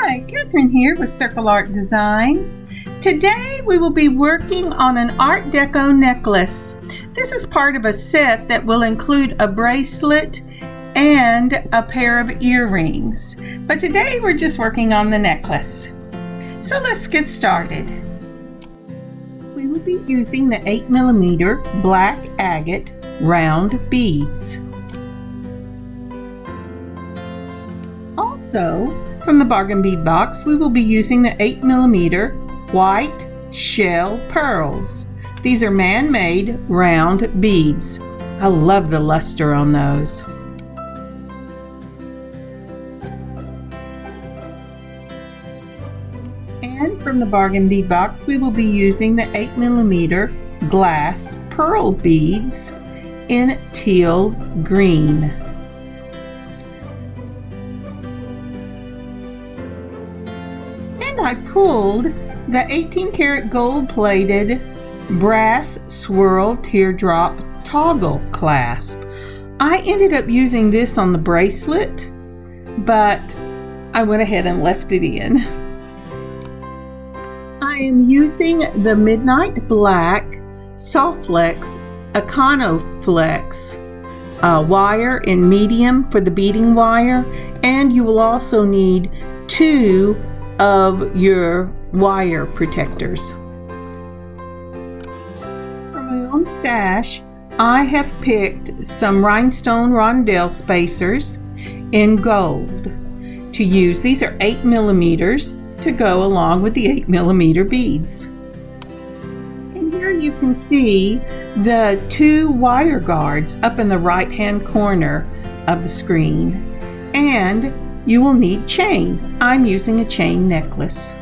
Hi, Catherine here with Circle Art Designs. Today we will be working on an Art Deco necklace. This is part of a set that will include a bracelet and a pair of earrings. But today we're just working on the necklace. So let's get started. We will be using the 8mm black agate round beads. Also, from the Bargain Bead Box, we will be using the 8mm white shell pearls. These are man-made round beads. I love the luster on those. And from the Bargain Bead Box, we will be using the 8mm glass pearl beads in teal green. I pulled the 18-karat gold-plated brass swirl teardrop toggle clasp. I ended up using this on the bracelet, but I went ahead and left it in. I am using the Midnight Black Softflex Econoflex wire in medium for the beading wire, and you will also need 2 of your wire protectors. For my own stash, I have picked some rhinestone rondelle spacers in gold to use. These are 8mm to go along with the 8mm beads. And here you can see the 2 wire guards up in the right hand corner of the screen, and you will need chain. I'm using a chain necklace.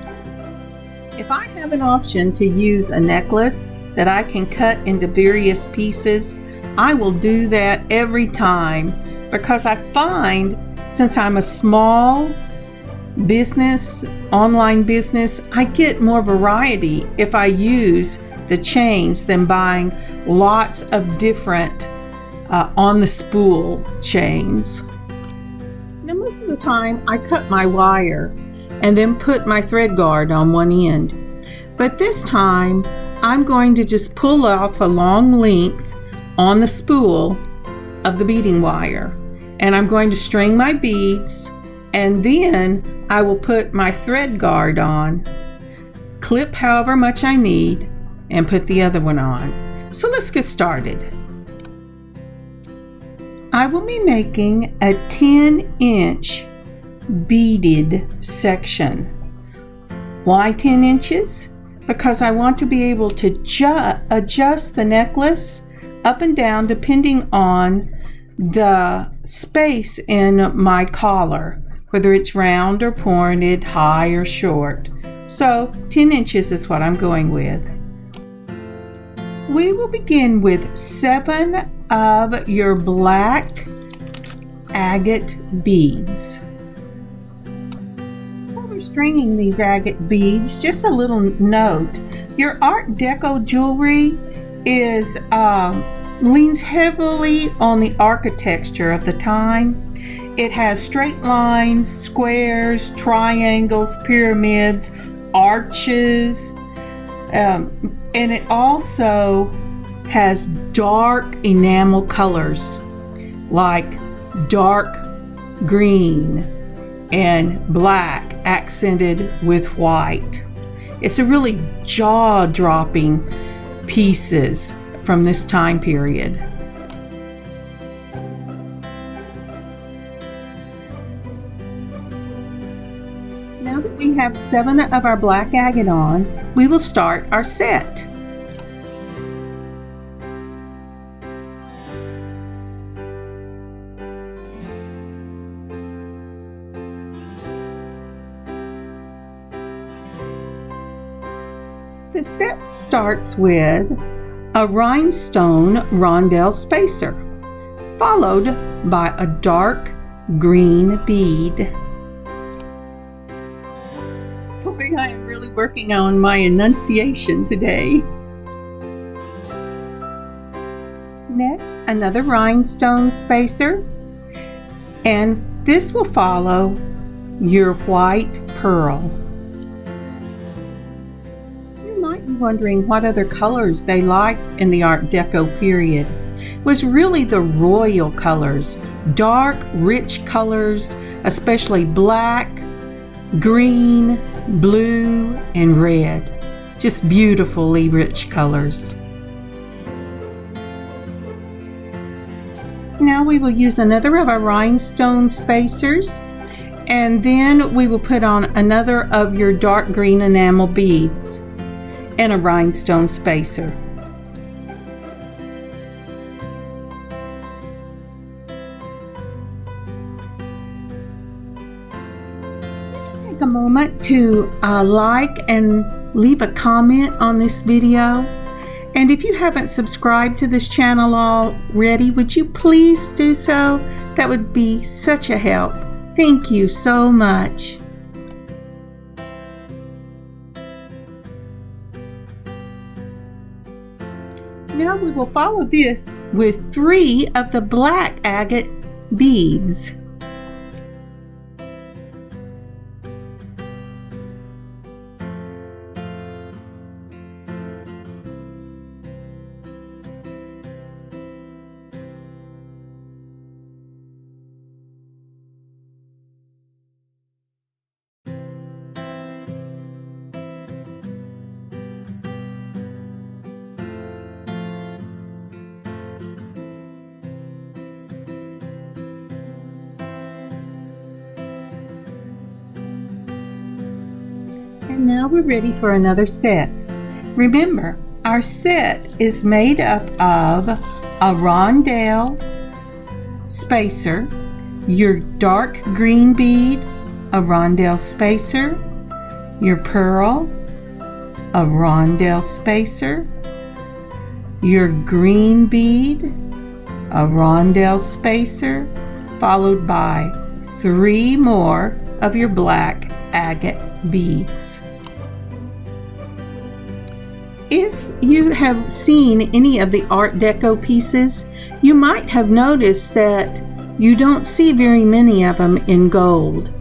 If I have an option to use a necklace that I can cut into various pieces, I will do that every time, because I find, since I'm a small business, online business, I get more variety if I use the chains than buying lots of different on the spool chains. Now, most of the time I cut my wire and then put my thread guard on one end. But this time I'm going to just pull off a long length on the spool of the beading wire. And I'm going to string my beads, and then I will put my thread guard on, clip however much I need, and put the other one on. So let's get started. I will be making a 10-inch beaded section. Why 10 inches? Because I want to be able to adjust the necklace up and down depending on the space in my collar, whether it's round or pointed, high or short. So 10 inches is what I'm going with. We will begin with 7 of your black agate beads. While we're stringing these agate beads, just a little note: your Art Deco jewelry leans heavily on the architecture of the time. It has straight lines, squares, triangles, pyramids, arches, and it also has dark enamel colors like dark green and black accented with white. It's a really jaw-dropping pieces from this time period. Now that we have 7 of our black agate on, we will start our set. The set starts with a rhinestone rondelle spacer, followed by a dark green bead. Boy, I am really working on my enunciation today. Next, another rhinestone spacer, and this will follow your white pearl. You might be wondering what other colors they liked in the Art Deco period. It was really the royal colors, dark, rich colors, especially black, green, blue, and red. Just beautifully rich colors. Now we will use another of our rhinestone spacers, and then we will put on another of your dark green enamel beads and a rhinestone spacer. Take a moment to like and leave a comment on this video. And if you haven't subscribed to this channel already, would you please do so? That would be such a help. Thank you so much. Now we will follow this with 3 of the black agate beads. And now we're ready for another set. Remember, our set is made up of a rondelle spacer, your dark green bead, a rondelle spacer, your pearl, a rondelle spacer, your green bead, a rondelle spacer, followed by 3 more of your black agate beads. If you have seen any of the Art Deco pieces, you might have noticed that you don't see very many of them in gold.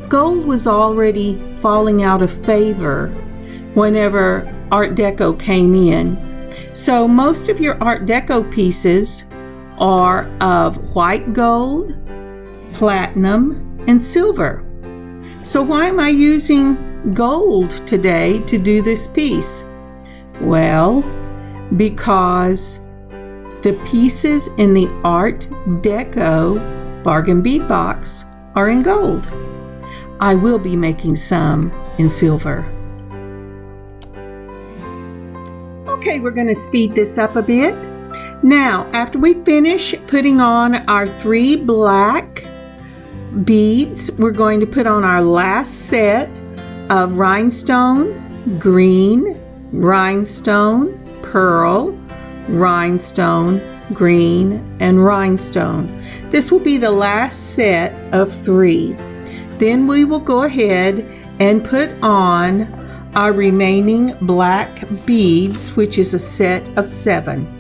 Gold was already falling out of favor whenever Art Deco came in. So most of your Art Deco pieces are of white gold, platinum, and silver. So why am I using gold today to do this piece? Well, because the pieces in the Art Deco Bargain Bead Box are in gold. I will be making some in silver. Okay, we're going to speed this up a bit. Now, after we finish putting on our 3 black beads, we're going to put on our last set of rhinestone, green, rhinestone, pearl, rhinestone, green, and rhinestone. This will be the last set of 3. Then we will go ahead and put on our remaining black beads, which is a set of 7.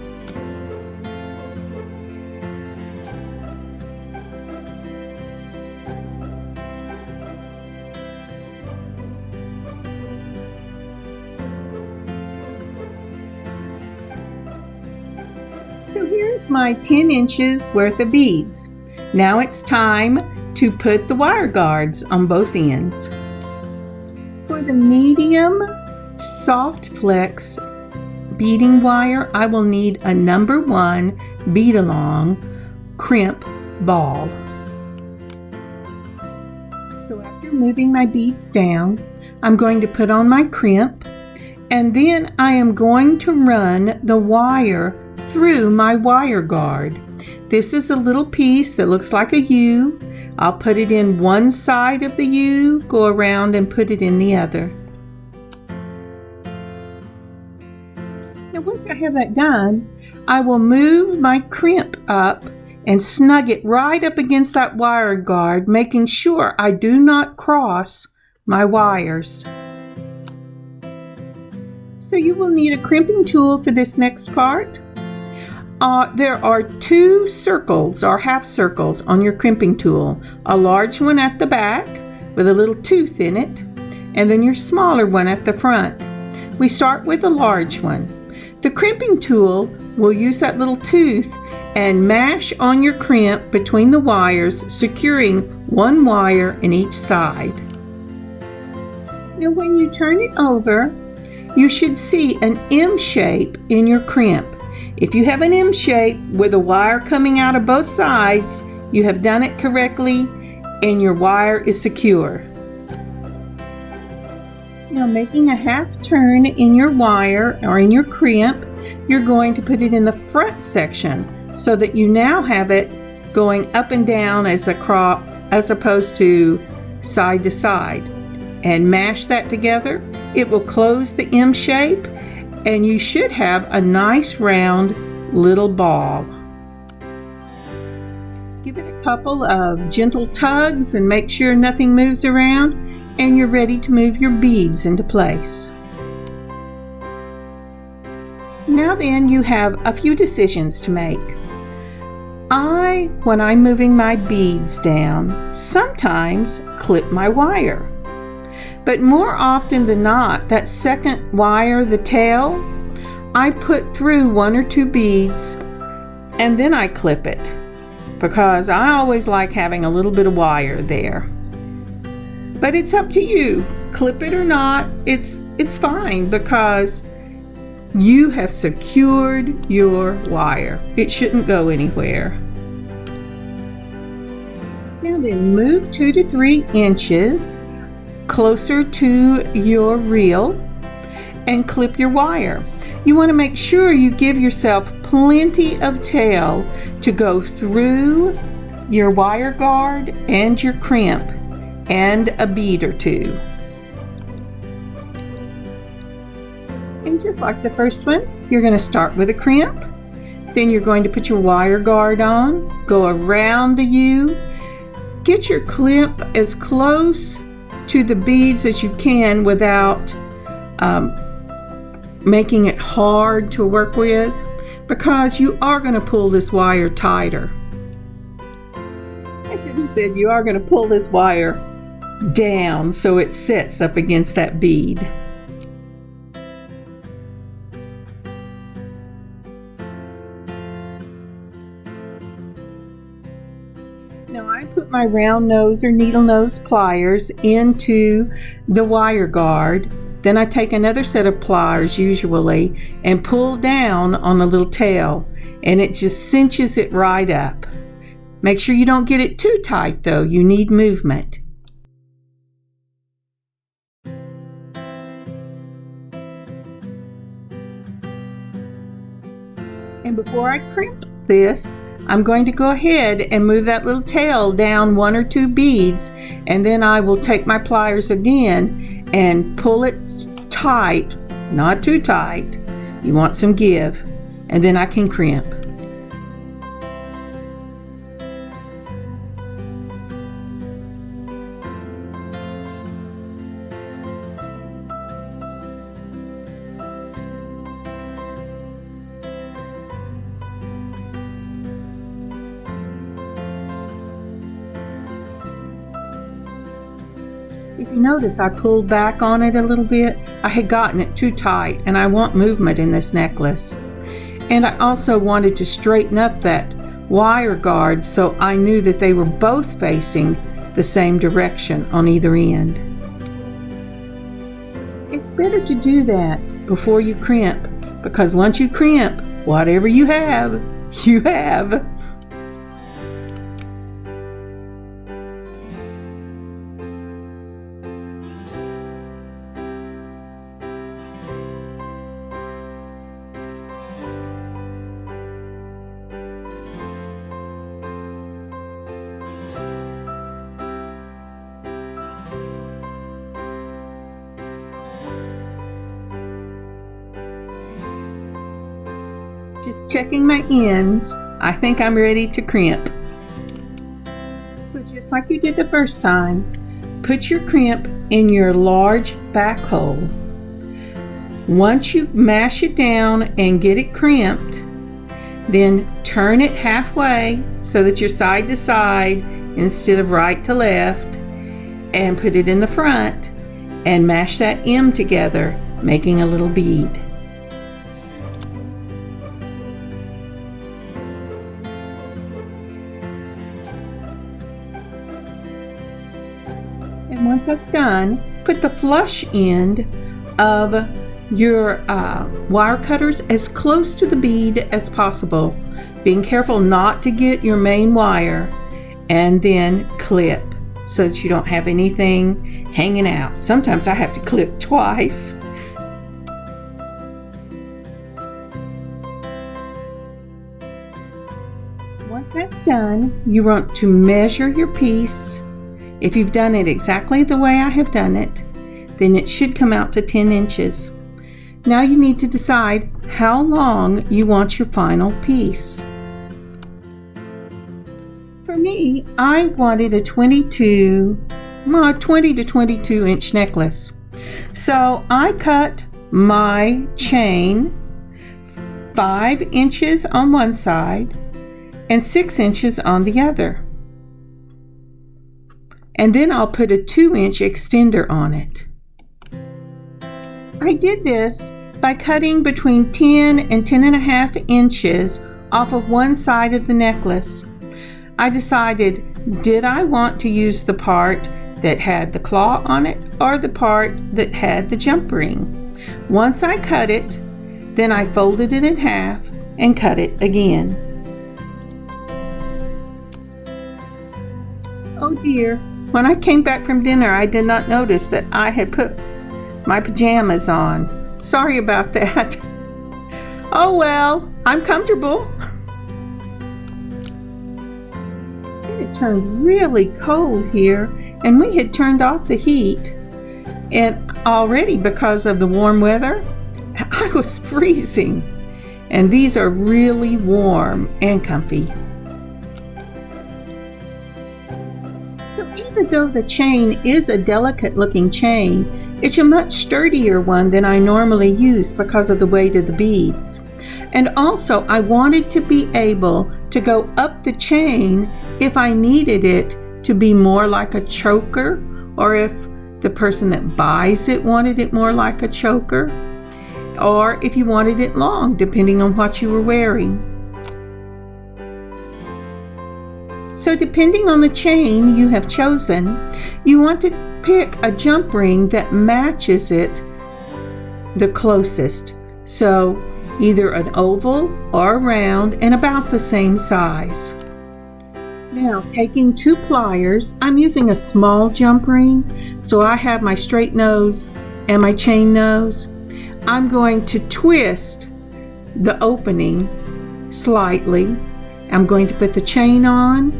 So here's my 10 inches worth of beads. Now it's time to put the wire guards on both ends. For the medium soft flex beading wire, I will need a number 1 Beadalon crimp ball. So after moving my beads down, I'm going to put on my crimp, and then I am going to run the wire through my wire guard. This is a little piece that looks like a U. I'll put it in one side of the U, go around and put it in the other. Now once I have that done, I will move my crimp up and snug it right up against that wire guard, making sure I do not cross my wires. So you will need a crimping tool for this next part. There are 2 circles or half circles on your crimping tool, a large one at the back with a little tooth in it, and then your smaller one at the front. We start with the large one. The crimping tool will use that little tooth and mash on your crimp between the wires, securing one wire in each side. Now when you turn it over, you should see an M shape in your crimp. If you have an M shape with a wire coming out of both sides, you have done it correctly and your wire is secure. Now making a half turn in your wire or in your crimp, you're going to put it in the front section so that you now have it going up and down as opposed to side, and mash that together. It will close the M shape and you should have a nice round little ball. Give it a couple of gentle tugs and make sure nothing moves around, and you're ready to move your beads into place. Now then, you have a few decisions to make. When I'm moving my beads down, sometimes clip my wire. But more often than not, that second wire, the tail, I put through 1 or 2 beads and then I clip it, because I always like having a little bit of wire there. But it's up to you. Clip it or not, it's fine, because you have secured your wire. It shouldn't go anywhere. Now then, move 2 to 3 inches closer to your reel and clip your wire. You want to make sure you give yourself plenty of tail to go through your wire guard and your crimp and a bead or 2. And just like the first one, you're going to start with a crimp, then you're going to put your wire guard on, go around the U, get your clip as close to the beads as you can without making it hard to work with, because you are going to pull this wire tighter. I should have said you are going to pull this wire down so it sits up against that bead. Now I put my round nose or needle nose pliers into the wire guard. Then I take another set of pliers usually and pull down on the little tail, and it just cinches it right up. Make sure you don't get it too tight though. You need movement. And before I crimp this, I'm going to go ahead and move that little tail down 1 or 2 beads, and then I will take my pliers again and pull it tight, not too tight. You want some give, and then I can crimp. If you notice, I pulled back on it a little bit. I had gotten it too tight, and I want movement in this necklace. And I also wanted to straighten up that wire guard so I knew that they were both facing the same direction on either end. It's better to do that before you crimp, because once you crimp, whatever you have, you have. Just checking my ends. I think I'm ready to crimp. So just like you did the first time, put your crimp in your large back hole. Once you mash it down and get it crimped, then turn it halfway so that you're side to side instead of right to left, and put it in the front and mash that M together, making a little bead. And once that's done, put the flush end of your wire cutters as close to the bead as possible, being careful not to get your main wire, and then clip so that you don't have anything hanging out. Sometimes I have to clip twice. Once that's done, you want to measure your piece. If you've done it exactly the way I have done it, then it should come out to 10 inches. Now you need to decide how long you want your final piece. For me, I wanted a 20 to 22 inch necklace. So I cut my chain 5 inches on one side and 6 inches on the other. And then I'll put a 2-inch extender on it. I did this by cutting between 10 and 10.5 inches off of one side of the necklace. I decided, did I want to use the part that had the claw on it or the part that had the jump ring? Once I cut it, then I folded it in half and cut it again. Oh dear, when I came back from dinner, I did not notice that I had put my pajamas on. Sorry about that. Oh well, I'm comfortable. It turned really cold here, and we had turned off the heat, and already because of the warm weather, I was freezing. And these are really warm and comfy. So even though the chain is a delicate looking chain, it's a much sturdier one than I normally use because of the weight of the beads. And also I wanted to be able to go up the chain if I needed it to be more like a choker, or if the person that buys it wanted it more like a choker, or if you wanted it long, depending on what you were wearing. So depending on the chain you have chosen, you want to pick a jump ring that matches it the closest. So either an oval or a round and about the same size. Now taking 2 pliers, I'm using a small jump ring, so I have my straight nose and my chain nose. I'm going to twist the opening slightly. I'm going to put the chain on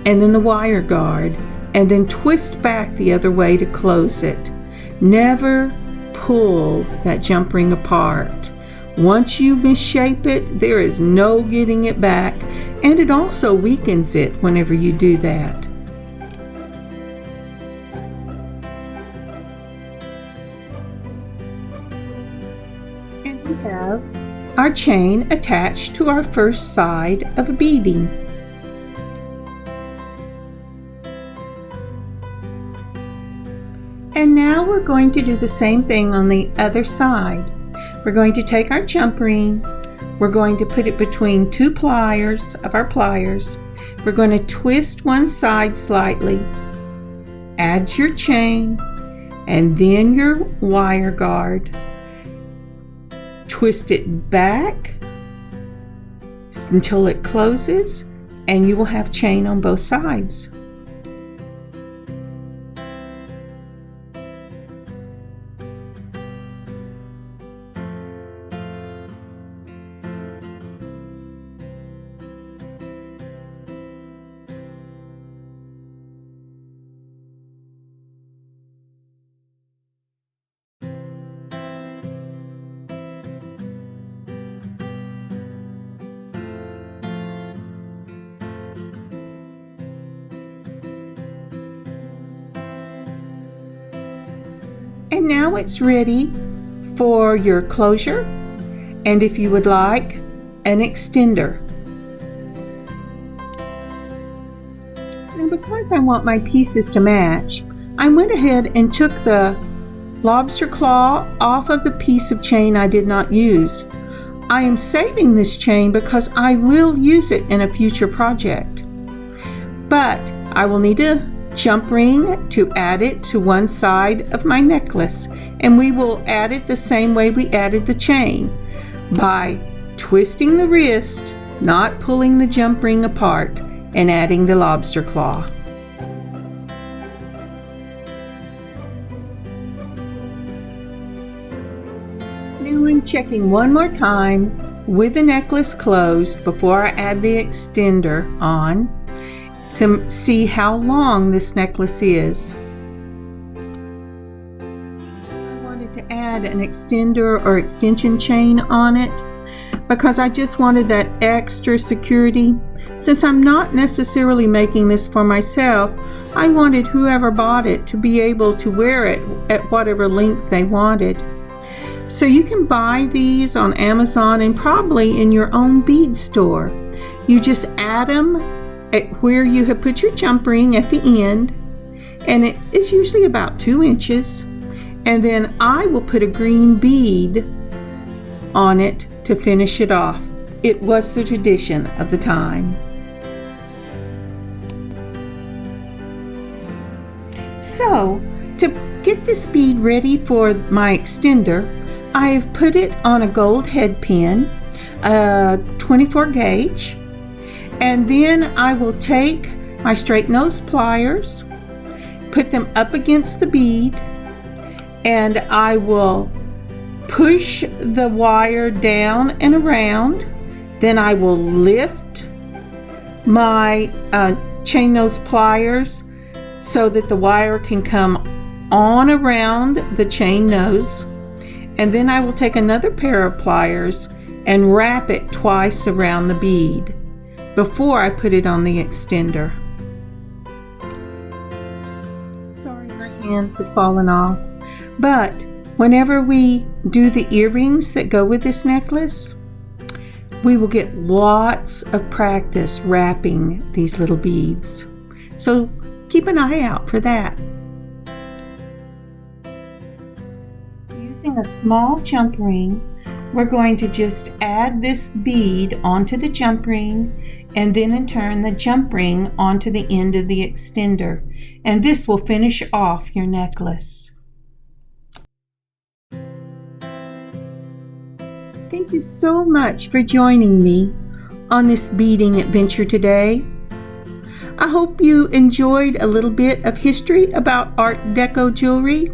and then the wire guard, and then twist back the other way to close it. Never pull that jump ring apart. Once you misshape it, there is no getting it back, and it also weakens it whenever you do that. And we have our chain attached to our first side of a beading. And now we're going to do the same thing on the other side. We're going to take our jump ring, we're going to put it between 2 pliers of our pliers. We're going to twist one side slightly, add your chain, and then your wire guard. Twist it back until it closes, and you will have chain on both sides. And now it's ready for your closure, and if you would like, an extender. Now because I want my pieces to match, I went ahead and took the lobster claw off of the piece of chain I did not use. I am saving this chain because I will use it in a future project. But I will need a jump ring to add it to one side of my necklace, and we will add it the same way we added the chain, by twisting the wrist, not pulling the jump ring apart, and adding the lobster claw. Now I'm checking one more time with the necklace closed before I add the extender on to see how long this necklace is. I wanted to add an extender or extension chain on it because I just wanted that extra security. Since I'm not necessarily making this for myself, I wanted whoever bought it to be able to wear it at whatever length they wanted. So you can buy these on Amazon and probably in your own bead store. You just add them at where you have put your jump ring at the end, and it is usually about 2 inches. And then I will put a green bead on it to finish it off. It was the tradition of the time. So, to get this bead ready for my extender, I have put it on a gold head pin, 24 gauge, and then I will take my straight nose pliers, put them up against the bead, and I will push the wire down and around. Then I will lift my chain nose pliers so that the wire can come on around the chain nose. And then I will take another pair of pliers and wrap it twice around the bead before I put it on the extender. Sorry, my hands have fallen off. But whenever we do the earrings that go with this necklace, we will get lots of practice wrapping these little beads. So keep an eye out for that. Using a small jump ring, we're going to just add this bead onto the jump ring and then in turn the jump ring onto the end of the extender. And this will finish off your necklace. Thank you so much for joining me on this beading adventure today. I hope you enjoyed a little bit of history about Art Deco jewelry,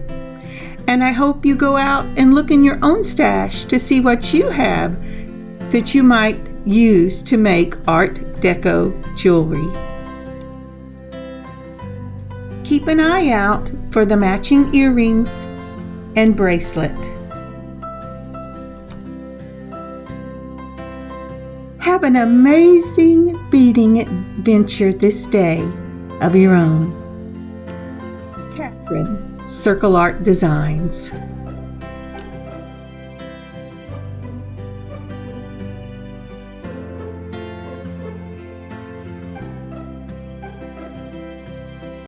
and I hope you go out and look in your own stash to see what you have that you might use to make Art Deco jewelry. Keep an eye out for the matching earrings and bracelet. Have an amazing beading adventure this day of your own. Catherine, Circle Art Designs.